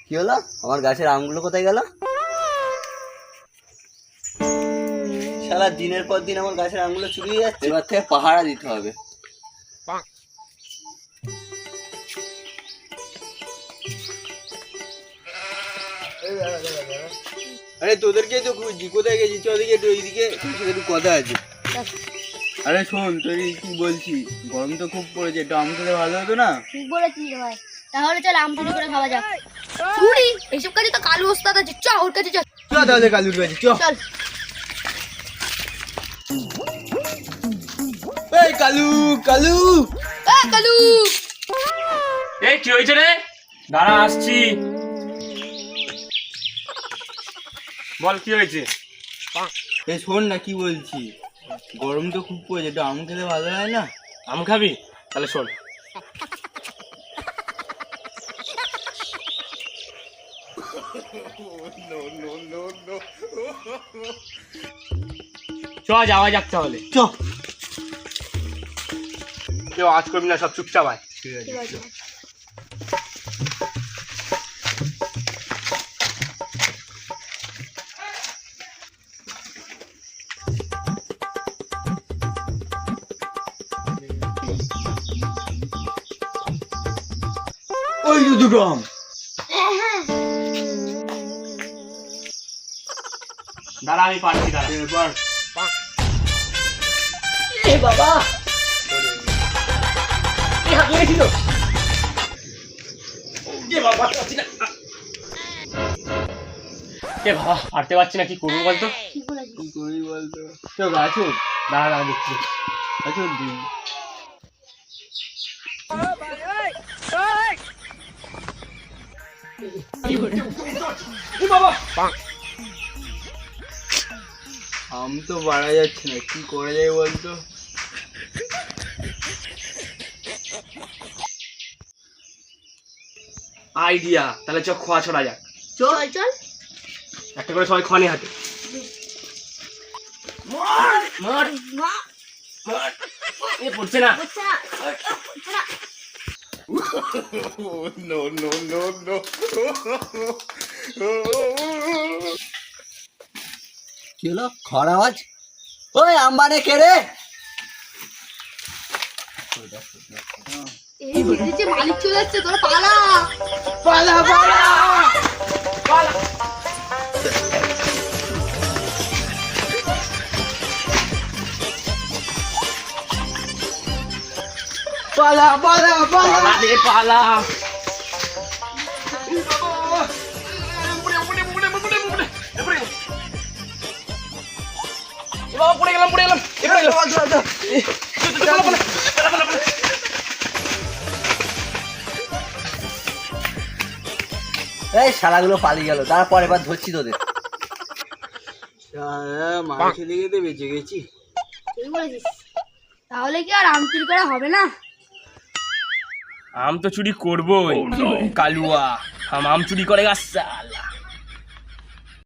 কি হলো? আমার গাছের আমগুলো কোথায় গেল? শালা দিনের পর দিন আমার গাছের আমগুলো চুরি হয়ে যাচ্ছে। এবার থেকে পাহারা দিতে হবে। আরে তোদেরকে তো খুঁজছি, কোথায় গেছিস? ওদিকে একটু এইদিকে, একটু কথা আছে। আরে শোন, তুই কি বলছি, গরম তো খুব পড়েছে, একটু আম খেলে ভালো হতো না? ঠিক বলেছিস ভাই, তাহলে চল আম চুরি করে খাওয়া যাক। চুরি এইসব কাজে তো কালু ওস্তাদ আছে, চ ওর কাছে চল। চ তাহলে কালুর কাছে চ। চল। এই কালু, কালু, কালু, এই কি হয়েছে রে? দাঁড়া আসছি, বল কি হয়েছে? এই শোন না কি বলছি, গরম তো খুব পড়েছে, একটু আম খেলে ভালো হয় না? আম খাবি? তাহলে শোন, চ যাওয়া যাক তাহলে। চ। কেউ আজ করবি না, সব চুপচাপ আয়। ঠিক আছে। ওই দুটো আম। দাঁড়া আমি পারছি, দাঁড়া। এবার বাবা হাঁটতে পারছি না, কি করবো বলতো? ঠিক বলেছিস। কি করি বলতো? চ গাছ হোক। দাঁড়া দাঁড়া দেখছি। আচ্ছা দিন। আম তো বাড়া যাচ্ছে না, কি করে যায় বলতো? আইডিয়া, তাহলে চ খোয়া ছড়া যাক। চল চল। একটা করে সবাই খোয়ানি হাতে। মার মার, এ পড়ছে না। কি হলো? খড় আওয়াজ? ওই আম্বানে কে রে? এই যে মালিক চলে যাচ্ছে, তোরা পালা পালা পালা পালা। পালা পালা পালা পালা রে পালা। পড়ে গেলাম, পড়ে গেলাম, পড়ে গেলাম। এই শালাগুলো পালিয়ে গেল, তারপর এবার ধরছি তোদের। মাছ লেগে তো বেঁচে গেছি। ঠিক বলেছিস। তাহলে কি আর আম চুরি করা হবে না? আম তো চুরি করবোই, কালুয়া। আম চুরি করে গাছ।